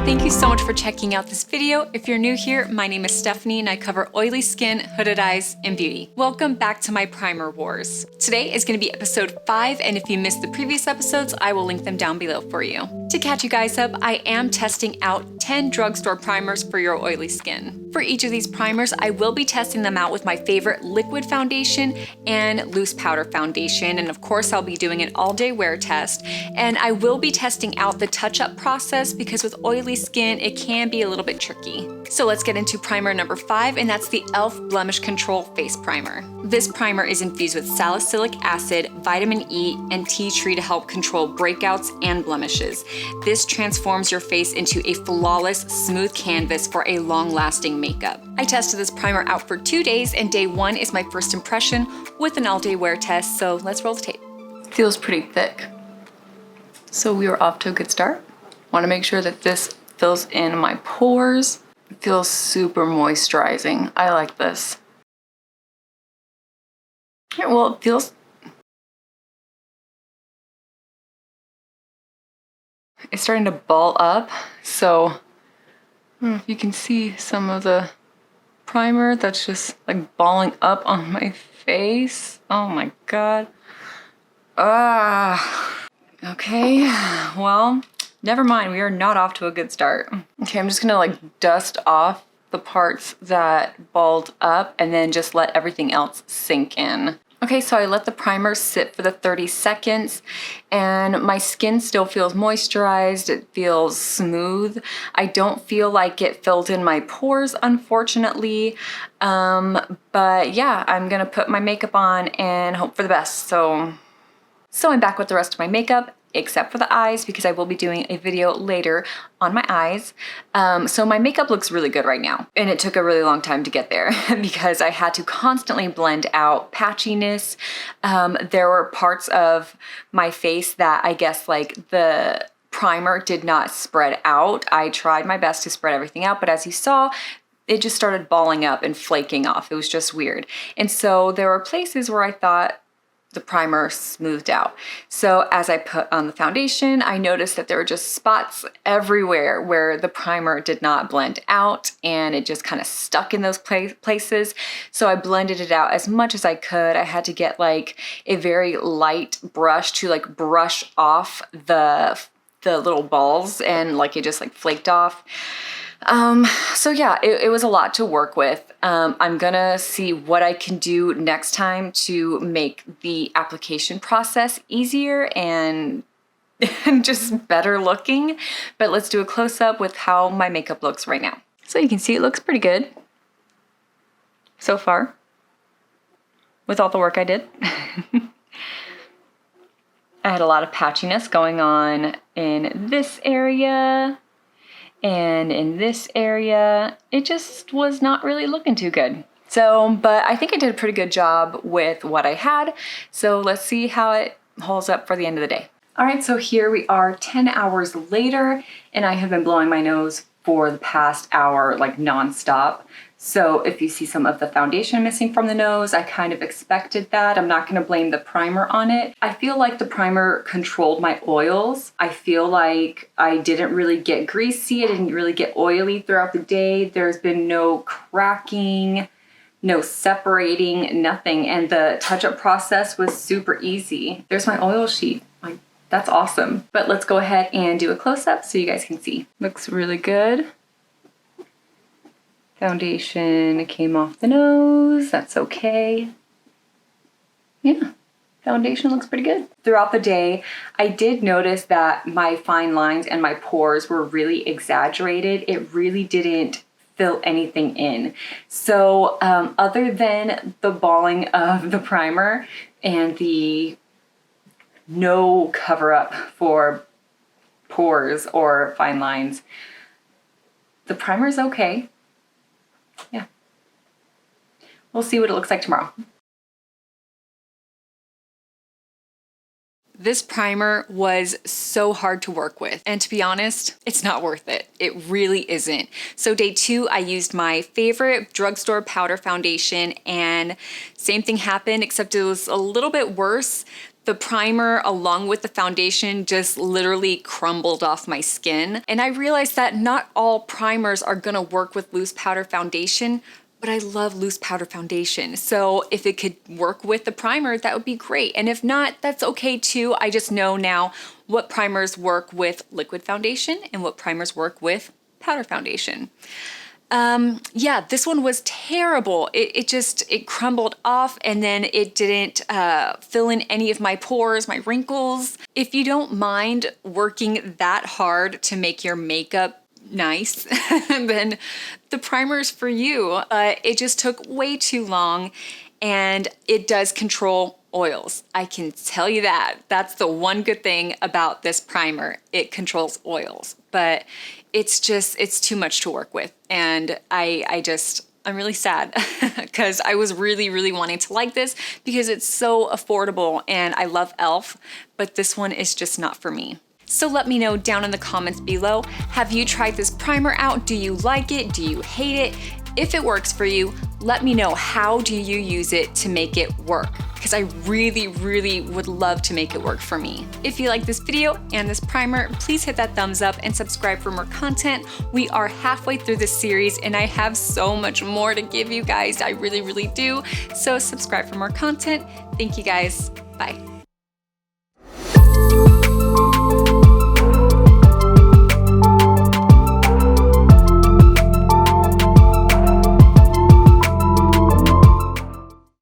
Thank you so much for checking out this video. If you're new here, my name is Stephanie and I cover oily skin, hooded eyes, and beauty. Welcome back to my primer wars. Today is going to be episode 5, and if you missed the previous episodes, I will link them down below for you. To catch you guys up, I am testing out 10 drugstore primers for your oily skin. For each of these primers, I will be testing them out with my favorite liquid foundation and loose powder foundation, and of course I'll be doing an all-day wear test, and I will be testing out the touch-up process because with oily skin, it can be a little bit tricky. So let's get into primer number 5, and that's the e.l.f. Blemish Control Face Primer. This primer is infused with salicylic acid, vitamin E, and tea tree to help control breakouts and blemishes. This transforms your face into a flawless, smooth canvas for a long-lasting makeup. I tested this primer out for 2 days, and day 1 is my first impression with an all-day wear test, so let's roll the tape. Feels pretty thick. So we are off to a good start. Want to make sure that this fills in my pores. It feels super moisturizing. I like this. Yeah, well, it feels... It's starting to ball up, so I don't know if you can see some of the primer that's just like balling up on my face. Oh my god. Okay, well, never mind, we are not off to a good start. Okay, I'm just gonna like dust off the parts that balled up and then just let everything else sink in. Okay, so I let the primer sit for the 30 seconds and my skin still feels moisturized, it feels smooth. I don't feel like it filled in my pores, unfortunately. But yeah, I'm gonna put my makeup on and hope for the best. So I'm back with the rest of my makeup, except for the eyes, because I will be doing a video later on my eyes. So my makeup looks really good right now, and it took a really long time to get there because I had to constantly blend out patchiness. There were parts of my face that I guess like the primer did not spread out. I tried my best to spread everything out, but as you saw, it just started balling up and flaking off. It was just weird. And so there were places where I thought the primer smoothed out. So as I put on the foundation, I noticed that there were just spots everywhere where the primer did not blend out and it just kind of stuck in those places. So I blended it out as much as I could. I had to get like a very light brush to like brush off the little balls, and like it just like flaked off. So yeah, it was a lot to work with. I'm gonna see what I can do next time to make the application process easier and just better looking. But let's do a close-up with how my makeup looks right now. So you can see it looks pretty good so far with all the work I did. I had a lot of patchiness going on in this area. And in this area, it just was not really looking too good. So, but I think I did a pretty good job with what I had. So let's see how it holds up for the end of the day. All right, so here we are 10 hours later, and I have been blowing my nose for the past hour, like nonstop. So if you see some of the foundation missing from the nose, I kind of expected that. I'm not gonna blame the primer on it. I feel like the primer controlled my oils. I feel like I didn't really get greasy. I didn't really get oily throughout the day. There's been no cracking, no separating, nothing. And the touch-up process was super easy. There's my oil sheet. Like, that's awesome. But let's go ahead and do a close-up so you guys can see. Looks really good. Foundation came off the nose, that's okay. Yeah, foundation looks pretty good. Throughout the day, I did notice that my fine lines and my pores were really exaggerated. It really didn't fill anything in. So other than the balling of the primer and the no cover up for pores or fine lines, the primer's okay. Yeah. We'll see what it looks like tomorrow. This primer was so hard to work with, and to be honest, it's not worth it. It really isn't. So day 2, I used my favorite drugstore powder foundation, and same thing happened, except it was a little bit worse. The primer along with the foundation just literally crumbled off my skin. And I realized that not all primers are gonna work with loose powder foundation, but I love loose powder foundation. So if it could work with the primer, that would be great. And if not, that's okay too. I just know now what primers work with liquid foundation and what primers work with powder foundation. Yeah, this one was terrible. It crumbled off, and then it didn't fill in any of my pores, my wrinkles. If you don't mind working that hard to make your makeup nice, then the primer is for you. It just took way too long, and it does control oils. I can tell you that. That's the one good thing about this primer. It controls oils, but it's too much to work with. And I'm really sad because I was really wanting to like this because it's so affordable and I love e.l.f., but this one is just not for me. So let me know down in the comments below, have you tried this primer out? Do you like it? Do you hate it? If it works for you, let me know, how do you use it to make it work? Because I really would love to make it work for me. If you like this video and this primer, please hit that thumbs up and subscribe for more content. We are halfway through this series and I have so much more to give you guys. I really do. So subscribe for more content. Thank you guys. Bye.